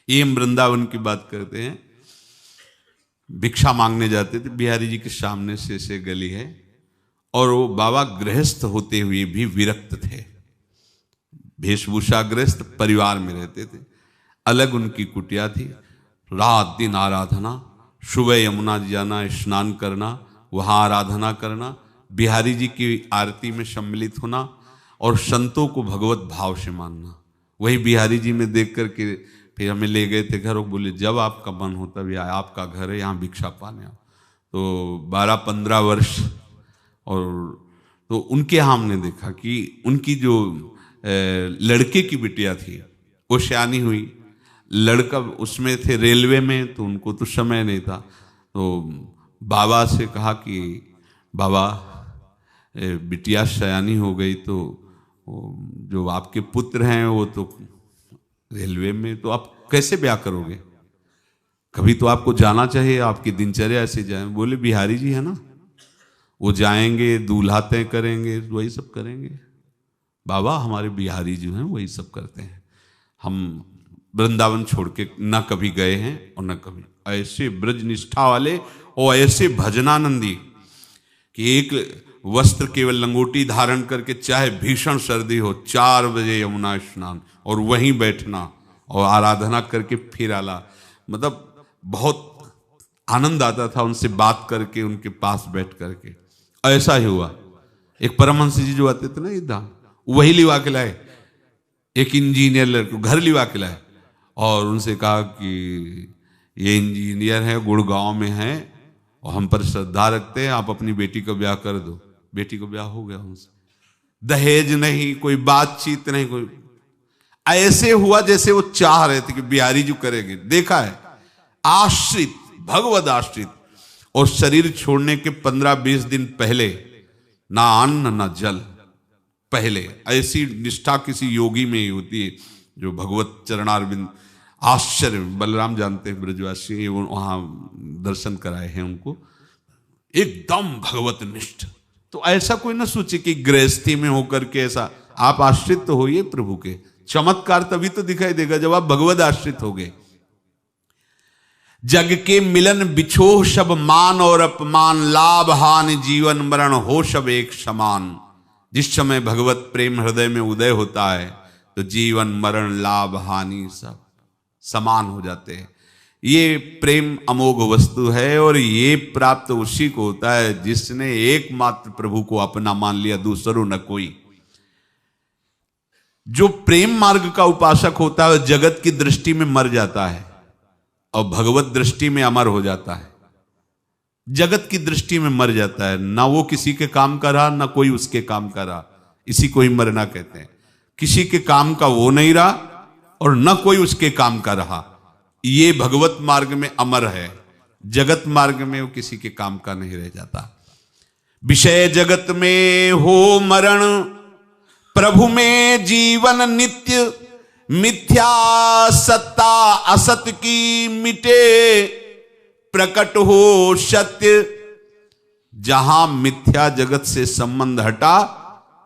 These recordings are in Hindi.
ये हम वृंदावन की बात करते हैं। भिक्षा मांगने जाते थे, बिहारी जी के सामने से गली है, और वो बाबा गृहस्थ होते हुए भी विरक्त थे, वेशभूषा गृहस्थ परिवार में रहते थे। अलग उनकी कुटिया थी, रात दिन आराधना, सुबह यमुना जाना, स्नान करना, वहाँ आराधना करना, बिहारी जी की आरती में सम्मिलित होना और संतों को भगवत भाव से मानना। वही बिहारी जी में देख करके फिर हमें ले गए थे घर, बोले जब आपका मन हो तब यह आपका घर है, यहाँ भिक्षा पाने आओ। तो 12-15 वर्ष, और तो उनके यहाँ हमने देखा कि उनकी जो लड़के की बिटिया थी वो सयानी हुई, लड़का उसमें थे रेलवे में, तो उनको तो समय नहीं था। तो बाबा से कहा कि बाबा बिटिया सयानी हो गई, तो जो आपके पुत्र हैं वो तो रेलवे में, तो आप कैसे ब्याह करोगे, कभी तो आपको जाना चाहिए, आपकी दिनचर्या ऐसे जाए। बोले बिहारी जी है ना, वो जाएंगे, दूल्हा तय करेंगे, वही सब करेंगे। बाबा हमारे बिहारी जो हैं वही सब करते हैं, हम वृंदावन छोड़ के न कभी गए हैं और न कभी। ऐसे ब्रज निष्ठा वाले और ऐसे भजनानंदी कि एक वस्त्र केवल लंगोटी धारण करके, चाहे भीषण सर्दी हो, 4 बजे यमुना स्नान और वहीं बैठना और आराधना करके फिर आला। मतलब बहुत आनंद आता था उनसे बात करके, उनके पास बैठ करके। ऐसा ही हुआ, एक परमहंस जी जो आते थे ना इधर, वही लिवा के लाए, एक इंजीनियर लड़के घर लिवा के लाए, और उनसे कहा कि ये इंजीनियर है, गुड़गांव में है और हम पर श्रद्धा रखते हैं, आप अपनी बेटी का ब्याह कर दो। बेटी को ब्याह हो गया उनसे, दहेज नहीं, कोई बातचीत नहीं, कोई ऐसे हुआ जैसे वो चाह रहे थे कि बिहारी जी करेंगे। देखा है, आश्रित, भगवद आश्रित, और शरीर छोड़ने के 15-20 दिन पहले ना अन्न ना जल, पहले ऐसी निष्ठा किसी योगी में ही होती है जो भगवत चरणारविंद। आश्चर्य, बलराम जानते हैं ब्रजवासी, वहां दर्शन कराए हैं उनको, एकदम भगवत निष्ठ। तो ऐसा कोई ना सोचे कि गृहस्थी में होकर के ऐसा, आप आश्रित तो होइए प्रभु के। चमत्कार तभी तो दिखाई देगा जब आप भगवत आश्रित हो गए। जग के मिलन बिछोह सब मान और अपमान, लाभ हानि जीवन मरण हो सब एक समान। जिस समय भगवत प्रेम हृदय में उदय होता है तो जीवन मरण लाभ हानि सब समान हो जाते हैं। ये प्रेम अमोघ वस्तु है, और ये प्राप्त उसी को होता है जिसने एकमात्र प्रभु को अपना मान लिया, दूसरों न कोई। जो प्रेम मार्ग का उपासक होता है जगत की दृष्टि में मर जाता है और भगवत दृष्टि में अमर हो जाता है। जगत की दृष्टि में मर जाता है, ना वो किसी के काम का रहा, ना कोई उसके काम का रहा। इसी को ही मरना कहते हैं। किसी के काम का वो नहीं रहा और न कोई उसके काम का रहा, ये भगवत मार्ग में अमर है। जगत मार्ग में वो किसी के काम का नहीं रह जाता। विषय जगत में हो मरण, प्रभु में जीवन नित्य। मिथ्या सत्ता असत की मिटे, प्रकट हो सत्य। जहां मिथ्या जगत से संबंध हटा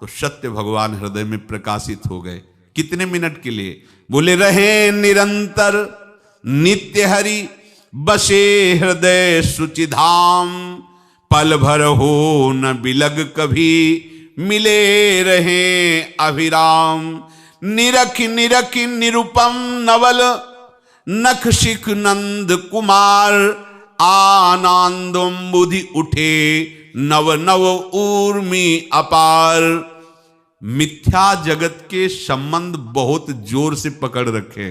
तो सत्य भगवान हृदय में प्रकाशित हो गए। कितने मिनट के लिए? बोले रहे निरंतर नित्य हरि, बसे हृदय सुचिधाम। पल भर हो न बिलग कभी, मिले रहे अभिराम। निरख निरख निरुपम नवल, नख शिख नंद कुमार। आनंदम बुद्धि उठे, नव नव ऊर्मी अपार। मिथ्या जगत के संबंध बहुत जोर से पकड़ रखे,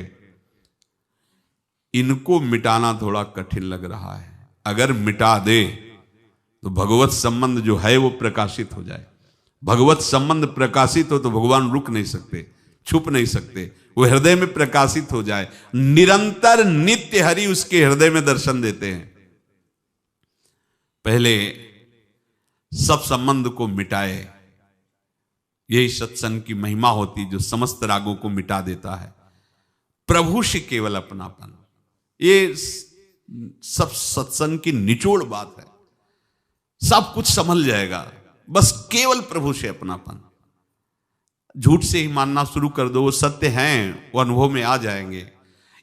इनको मिटाना थोड़ा कठिन लग रहा है। अगर मिटा दे तो भगवत संबंध जो है वो प्रकाशित हो जाए। भगवत संबंध प्रकाशित हो तो भगवान रुक नहीं सकते, छुप नहीं सकते, वो हृदय में प्रकाशित हो जाए। निरंतर नित्य हरि उसके हृदय में दर्शन देते हैं। पहले सब संबंध को मिटाए, यही सत्संग की महिमा होती जो समस्त रागों को मिटा देता है। प्रभु से केवल अपनापन, ये सब सत्संग की निचोड़ बात है। सब कुछ संभल जाएगा, बस केवल प्रभु से अपनापन। झूठ से ही मानना शुरू कर दो, वो सत्य हैं, वो अनुभव में आ जाएंगे।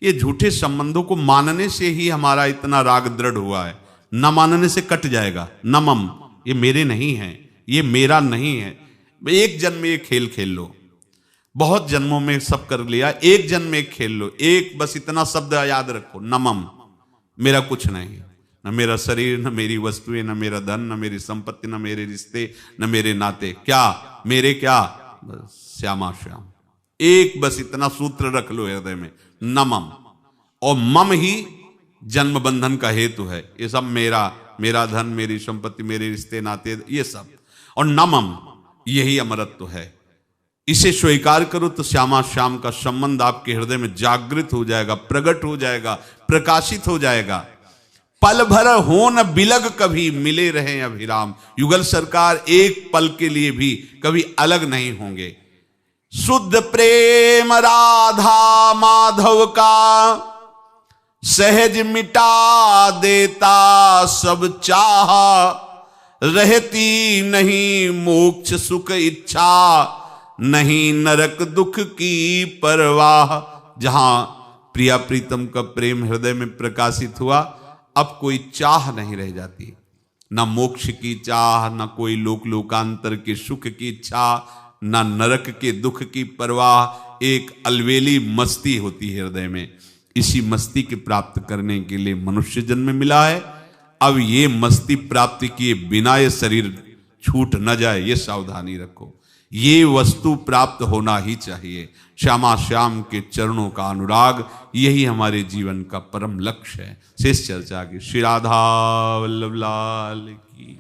ये झूठे संबंधों को मानने से ही हमारा इतना राग दृढ़ हुआ है। न मानने से कट जाएगा। न मम, ये मेरे नहीं है, ये मेरा नहीं है। एक जन्म में ये खेल खेल लो, बहुत जन्मों में सब कर लिया, एक जन्म में खेल लो। एक बस इतना शब्द याद रखो, न मम, मेरा कुछ नहीं, न मेरा शरीर, न मेरी वस्तुएं, न मेरा धन, न मेरी संपत्ति, न मेरे रिश्ते, न मेरे नाते। क्या मेरे, क्या बस श्यामा श्याम। एक बस इतना सूत्र रख लो हृदय में, न मम। और मम ही जन्म बंधन का हेतु है। ये सब मेरा, मेरा धन, मेरी संपत्ति, मेरे रिश्ते नाते, ये सब। और न मम, यही अमरत्व है। इसे स्वीकार करो तो श्यामा श्याम का संबंध आपके हृदय में जागृत हो जाएगा, प्रकट हो जाएगा, प्रकाशित हो जाएगा। पल भर हो न बिलग कभी, मिले रहे अभिराम। युगल सरकार एक पल के लिए भी कभी अलग नहीं होंगे। शुद्ध प्रेम राधा माधव का सहज मिटा देता सब चाह। रहती नहीं मोक्ष सुख इच्छा, नहीं नरक दुख की परवाह। जहां प्रिया प्रीतम का प्रेम हृदय में प्रकाशित हुआ, अब कोई चाह नहीं रह जाती। न मोक्ष की चाह, न कोई लोक लोकांतर के सुख की इच्छा, न नरक के दुख की परवाह। एक अलवेली मस्ती होती है हृदय में। इसी मस्ती के प्राप्त करने के लिए मनुष्य जन्म मिला है। अब ये मस्ती प्राप्ति किए बिना ये शरीर छूट न जाए, ये सावधानी रखो। ये वस्तु प्राप्त होना ही चाहिए। श्यामा श्याम के चरणों का अनुराग, यही हमारे जीवन का परम लक्ष्य है। शेष चर्चा की। श्री राधा वल्लभ लाल की।